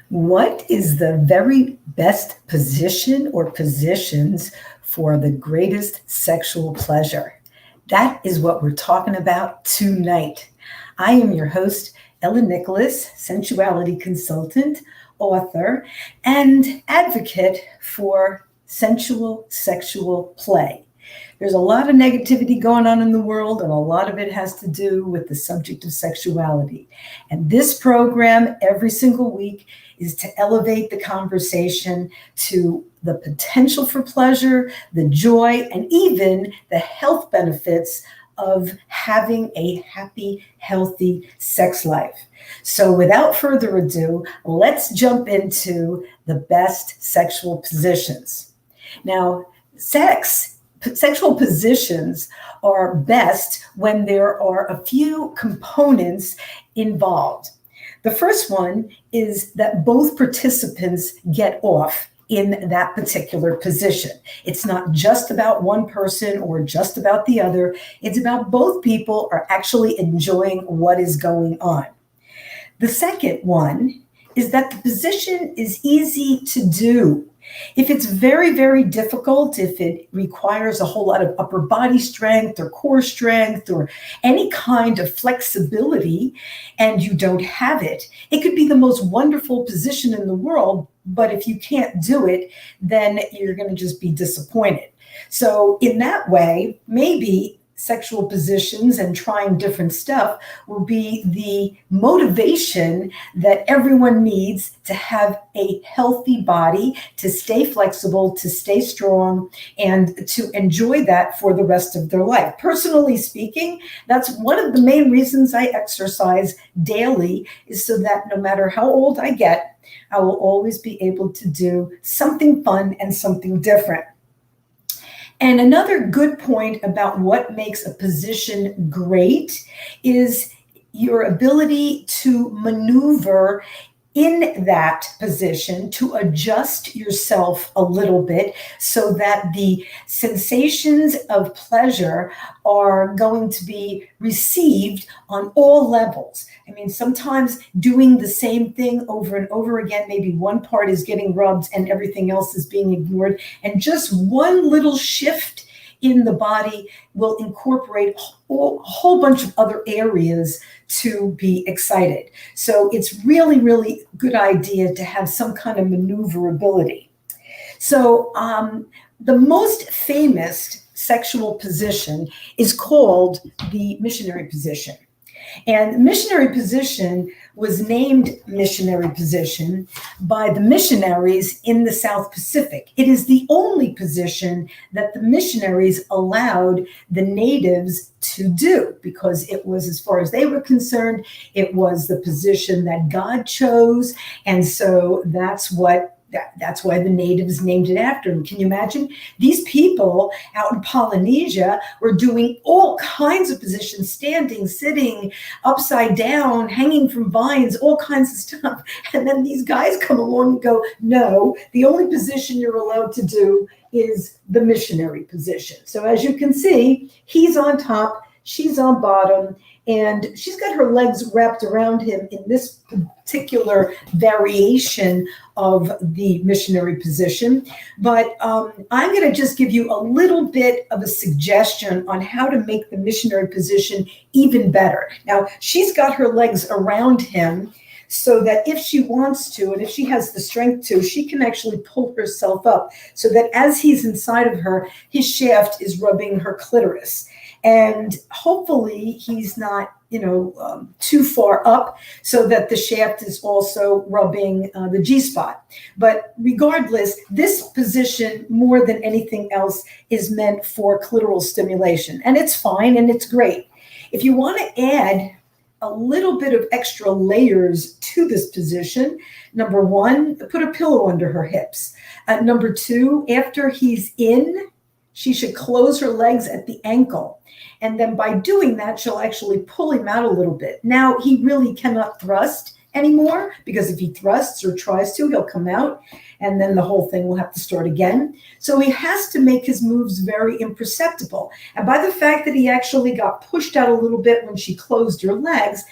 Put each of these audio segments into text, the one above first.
What is the very best position or positions for the greatest sexual pleasure? That is what we're talking about tonight. I am your host, Ellen Nicholas, sensuality consultant, author, and advocate for sensual sexual play. There's a lot of negativity going on in the world, and a lot of it has to do with the subject of sexuality. And this program, every single week, is to elevate the conversation to the potential for pleasure, the joy, and even the health benefits of having a happy, healthy sex life. So without further ado, let's jump into the best sexual positions. Now, sexual positions are best when there are a few components involved. The first one is that both participants get off in that particular position. It's not just about one person or just about the other. It's about both people are actually enjoying what is going on. The second one is that the position is easy to do. If it's very, very difficult, if it requires a whole lot of upper body strength or core strength or any kind of flexibility, and you don't have it, it could be the most wonderful position in the world, but if you can't do it, then you're going to just be disappointed. So in that way, maybe sexual positions and trying different stuff will be the motivation that everyone needs to have a healthy body, to stay flexible, to stay strong, and to enjoy that for the rest of their life. Personally speaking, that's one of the main reasons I exercise daily, is so that no matter how old I get, I will always be able to do something fun and something different. And another good point about what makes a position great is your ability to maneuver in that position, to adjust yourself a little bit so that the sensations of pleasure are going to be received on all levels. I mean, sometimes doing the same thing over and over again, maybe one part is getting rubbed and everything else is being ignored, and just one little shift in the body will incorporate a whole bunch of other areas to be excited. So it's really, really good idea to have some kind of maneuverability. So the most famous sexual position is called the missionary position. And the missionary position was named missionary position by the missionaries in the South Pacific. It is the only position that the missionaries allowed the natives to do, because it was, as far as they were concerned, it was the position that God chose. And so that's why the natives named it after him. Can you imagine? These people out in Polynesia were doing all kinds of positions, standing, sitting, upside down, hanging from vines, all kinds of stuff. And then these guys come along and go, no, the only position you're allowed to do is the missionary position. So as you can see, he's on top, she's on bottom, and she's got her legs wrapped around him in this particular variation of the missionary position. But I'm going to just give you a little bit of a suggestion on how to make the missionary position even better. Now, she's got her legs around him so that if she wants to, and if she has the strength to, she can actually pull herself up so that as he's inside of her, his shaft is rubbing her clitoris. And hopefully he's not, too far up so that the shaft is also rubbing the G-spot. But regardless, this position, more than anything else, is meant for clitoral stimulation. And it's fine and it's great. If you want to add a little bit of extra layers to this position, number one, put a pillow under her hips. Number two, after he's in, she should close her legs at the ankle. And then by doing that, she'll actually pull him out a little bit. Now, he really cannot thrust anymore, because if he thrusts or tries to, he'll come out, and then the whole thing will have to start again. So he has to make his moves very imperceptible. And by the fact that he actually got pushed out a little bit when she closed her legs,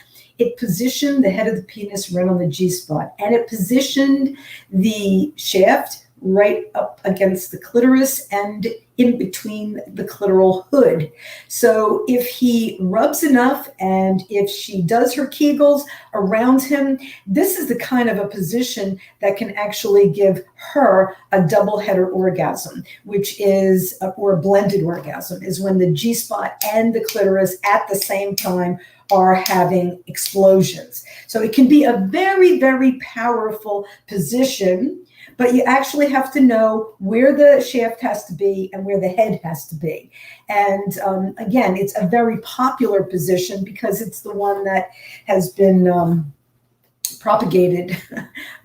it positioned the head of the penis right on the G-spot, and it positioned the shaft right up against the clitoris and in between the clitoral hood. So if he rubs enough and if she does her Kegels around him, this is the kind of a position that can actually give her a double header orgasm, which is, or a blended orgasm, is when the G-spot and the clitoris at the same time are having explosions. So it can be a very, very powerful position, but you actually have to know where the shaft has to be and where the head has to be. And again, it's a very popular position because it's the one that has been propagated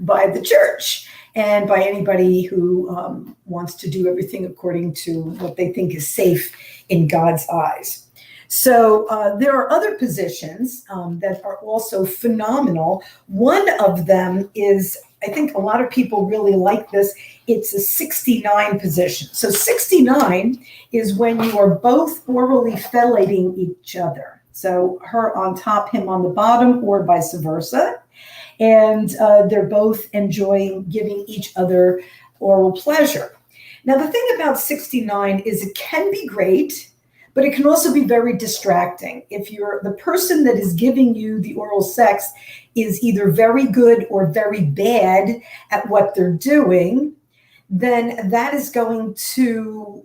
by the church and by anybody who wants to do everything according to what they think is safe in God's eyes. So there are other positions that are also phenomenal. One of them is, I think a lot of people really like this. It's a 69 position. So 69 is when you are both orally fellating each other. So her on top, him on the bottom, or vice versa. And they're both enjoying giving each other oral pleasure. Now, the thing about 69 is it can be great, but it can also be very distracting. If you're the person that is giving you the oral sex is either very good or very bad at what they're doing, then that is going to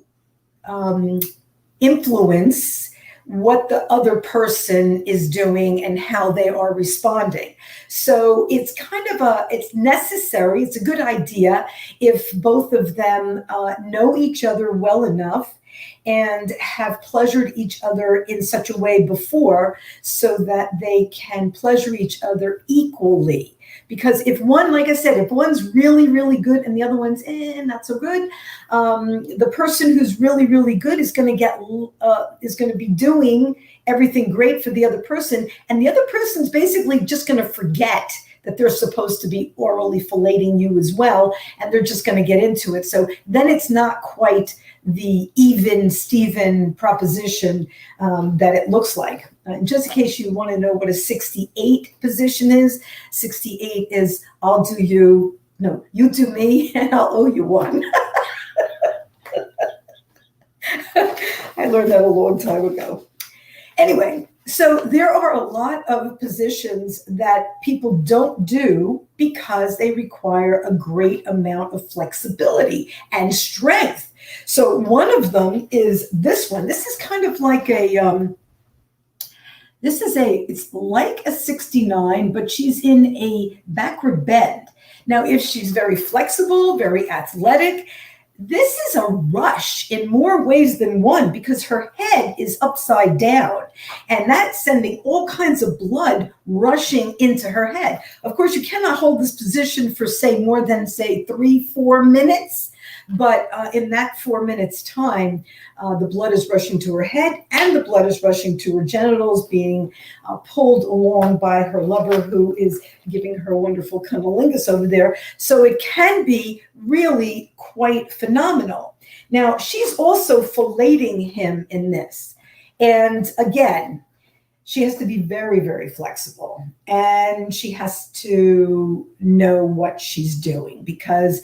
influence what the other person is doing and how they are responding. So it's kind of it's necessary, it's a good idea if both of them know each other well enough and have pleasured each other in such a way before so that they can pleasure each other equally. Because if one, like I said, if one's really, really good and the other one's not so good, the person who's really, really good is going to be doing everything great for the other person, and the other person's basically just going to forget that they're supposed to be orally filleting you as well, and they're just going to get into it. So then it's not quite the even Steven proposition that it looks like. Just in case you want to know what a 68 position is, 68 is you do me and I'll owe you one. I learned that a long time ago. Anyway, so there are a lot of positions that people don't do because they require a great amount of flexibility and strength. So one of them is this one. This is kind of like it's like a 69, but she's in a backward bend. Now, if she's very flexible, very athletic, this is a rush in more ways than one because her head is upside down and that's sending all kinds of blood rushing into her head. Of course, you cannot hold this position for more than 3-4 minutes. But in that 4 minutes time, the blood is rushing to her head and the blood is rushing to her genitals, being pulled along by her lover who is giving her wonderful cunnilingus over there. So it can be really quite phenomenal. Now, she's also filleting him in this. And again, she has to be very, very flexible and she has to know what she's doing, because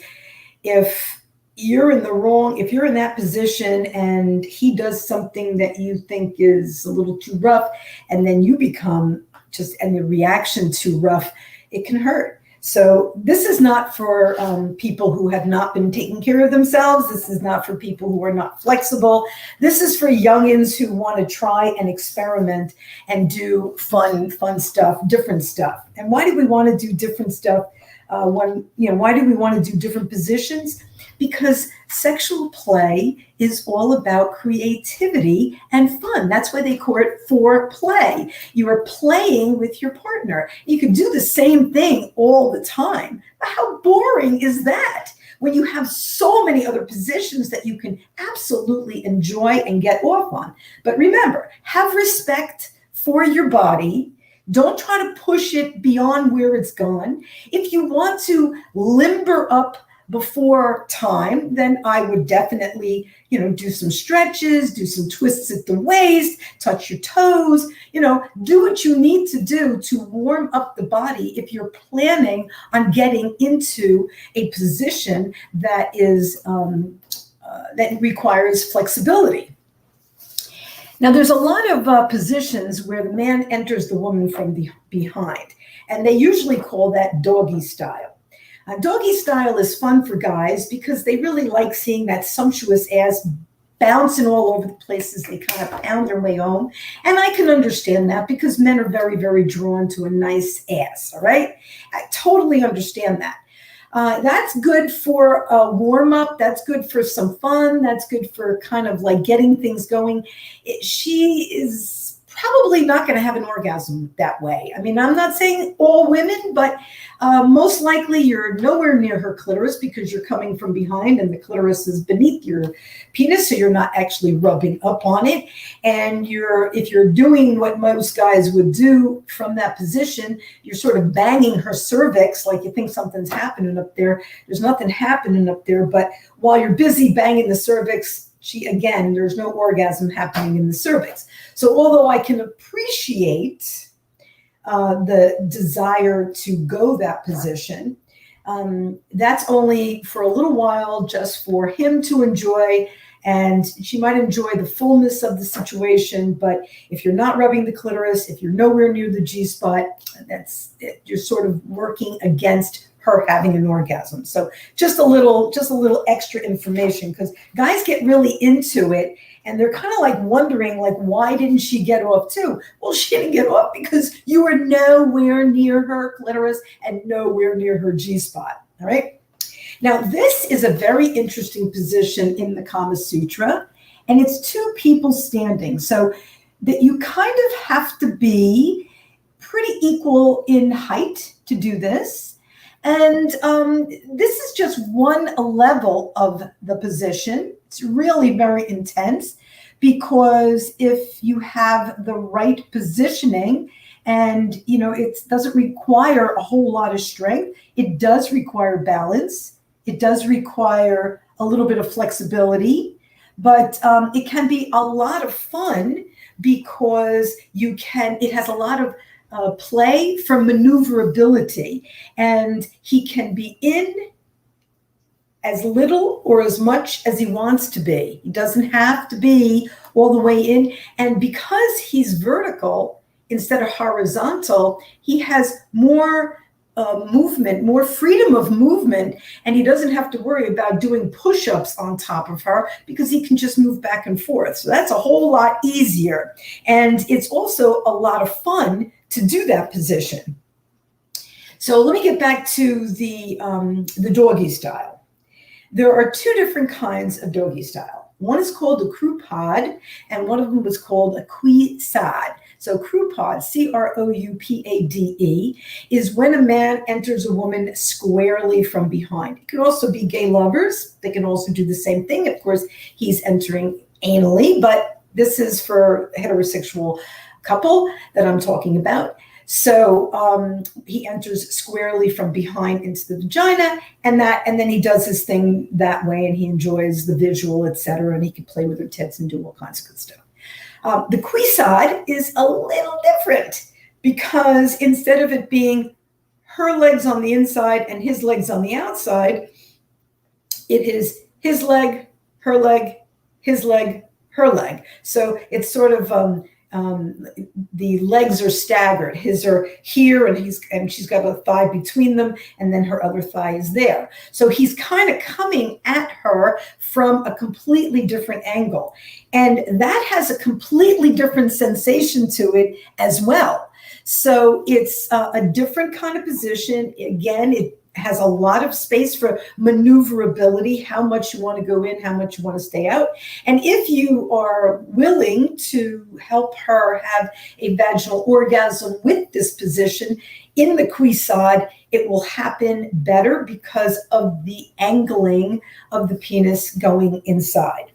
if you're in that position and he does something that you think is a little too rough, and then you become and the reaction too rough, it can hurt. So this is not for people who have not been taking care of themselves. This is not for people who are not flexible. This is for youngins who want to try and experiment and do fun stuff, different stuff. And why do we want to do different stuff? Why do we want to do different positions? Because sexual play is all about creativity and fun. That's why they call it foreplay. You are playing with your partner. You can do the same thing all the time. But how boring is that when you have so many other positions that you can absolutely enjoy and get off on? But remember, have respect for your body. Don't try to push it beyond where it's gone. If you want to limber up before time, then I would definitely, do some stretches, do some twists at the waist, touch your toes, do what you need to do to warm up the body if you're planning on getting into a position that is that requires flexibility. Now, there's a lot of positions where the man enters the woman from behind, and they usually call that doggy style. Doggy style is fun for guys because they really like seeing that sumptuous ass bouncing all over the places they kind of pound their way home. And I can understand that because men are very, very drawn to a nice ass, all right? I totally understand that. That's good for a warm-up. That's good for some fun. That's good for kind of like getting things going. She is probably not going to have an orgasm that way. I mean, I'm not saying all women, but most likely you're nowhere near her clitoris because you're coming from behind and the clitoris is beneath your penis, so you're not actually rubbing up on it. And if you're doing what most guys would do from that position, you're sort of banging her cervix like you think something's happening up there. There's nothing happening up there, but while you're busy banging the cervix, there's no orgasm happening in the cervix. So although I can appreciate the desire to go that position, that's only for a little while, just for him to enjoy, and she might enjoy the fullness of the situation. But if you're not rubbing the clitoris, if you're nowhere near the G-spot, that's it. You're sort of working against her having an orgasm. So just a little extra information, because guys get really into it and they're kind of like wondering, like, why didn't she get off too? Well, she didn't get off because you were nowhere near her clitoris and nowhere near her G-spot. All right. Now, this is a very interesting position in the Kama Sutra, and it's two people standing. So that you kind of have to be pretty equal in height to do this. And this is just one level of the position. It's really very intense because if you have the right positioning and, it doesn't require a whole lot of strength. It does require balance. It does require a little bit of flexibility, but it can be a lot of fun because it has a lot of play for maneuverability, and he can be in as little or as much as he wants to be. He doesn't have to be all the way in. And because he's vertical instead of horizontal, he has more movement, more freedom of movement, and he doesn't have to worry about doing push-ups on top of her because he can just move back and forth. So that's a whole lot easier. And it's also a lot of fun to do that position. So let me get back to the doggy style. There are two different kinds of doggy style. One is called a croupade, and one of them was called a cuissade. So croupade, C-R-O-U-P-A-D-E, is when a man enters a woman squarely from behind. It could also be gay lovers. They can also do the same thing. Of course, he's entering anally, but this is for a heterosexual couple that I'm talking about. So he enters squarely from behind into the vagina, and then he does his thing that way, and he enjoys the visual, etc., and he can play with her tits and do all kinds of good stuff. The cuissade is a little different because instead of it being her legs on the inside and his legs on the outside, it is his leg, her leg, his leg, her leg. So it's sort of the legs are staggered. His are here, and she's got a thigh between them, and then her other thigh is there. So he's kind of coming at her from a completely different angle, and that has a completely different sensation to it as well. So it's a different kind of position. Again, it has a lot of space for maneuverability, how much you want to go in, how much you want to stay out. And if you are willing to help her have a vaginal orgasm with this position in the cuissade, it will happen better because of the angling of the penis going inside.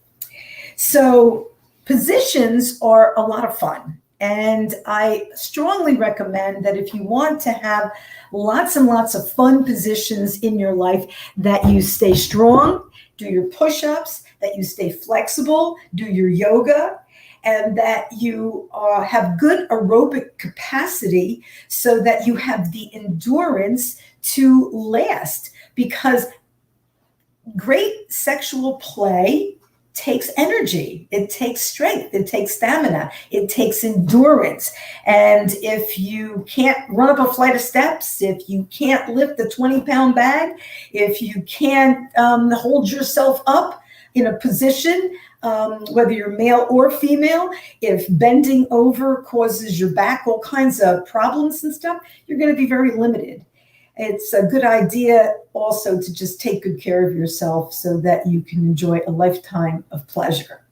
So positions are a lot of fun. And I strongly recommend that if you want to have lots and lots of fun positions in your life, that you stay strong, do your push-ups, that you stay flexible, do your yoga, and that you have good aerobic capacity so that you have the endurance to last. Because great sexual play takes energy, it takes strength, it takes stamina, it takes endurance. And if you can't run up a flight of steps, if you can't lift the 20-pound bag, if you can't hold yourself up in a position, whether you're male or female, if bending over causes your back all kinds of problems and stuff, you're going to be very limited. It's a good idea also to just take good care of yourself so that you can enjoy a lifetime of pleasure.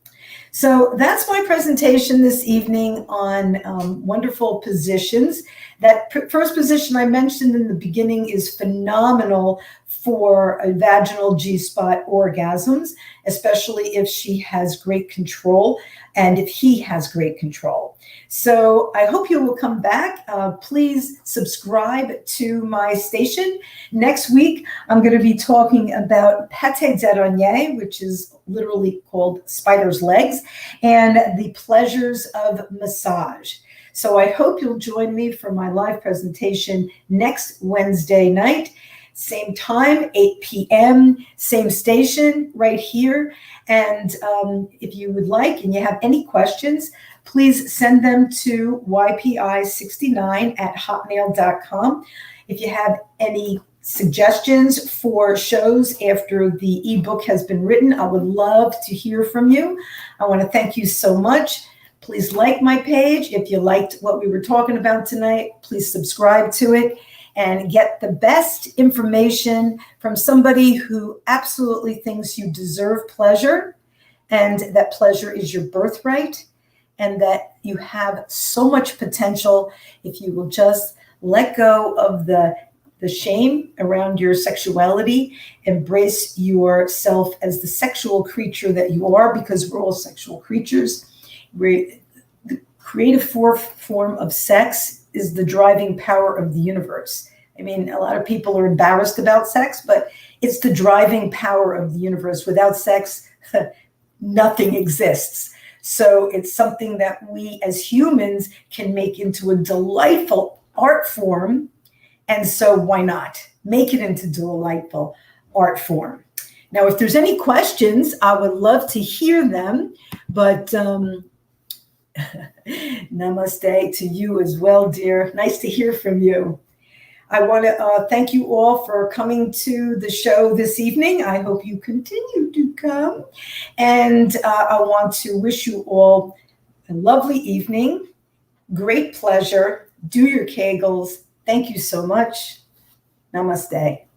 So that's my presentation this evening on wonderful positions. That first position I mentioned in the beginning is phenomenal for a vaginal G-spot orgasms, especially if she has great control and if he has great control. So I hope you will come back. Please subscribe to my station. Next week, I'm going to be talking about pâté d'araignée, which is literally called spider's legs, and the pleasures of massage. So I hope you'll join me for my live presentation next Wednesday night. Same time, 8 p.m., same station right here. And if you would like and you have any questions, please send them to ypi69@hotmail.com. If you have any suggestions for shows after the ebook has been written, I would love to hear from you. I want to thank you so much. Please like my page. If you liked what we were talking about tonight, please subscribe to it and get the best information from somebody who absolutely thinks you deserve pleasure and that pleasure is your birthright and that you have so much potential if you will just let go of the shame around your sexuality, embrace yourself as the sexual creature that you are, because we're all sexual creatures. The creative form of sex is the driving power of the universe. I mean, a lot of people are embarrassed about sex, but it's the driving power of the universe. Without sex, nothing exists. So it's something that we as humans can make into a delightful art form. And so why not make it into delightful art form? Now, if there's any questions, I would love to hear them, but namaste to you as well, dear. Nice to hear from you. I want to thank you all for coming to the show this evening. I hope you continue to come. And I want to wish you all a lovely evening, great pleasure. Do your Kegels. Thank you so much. Namaste.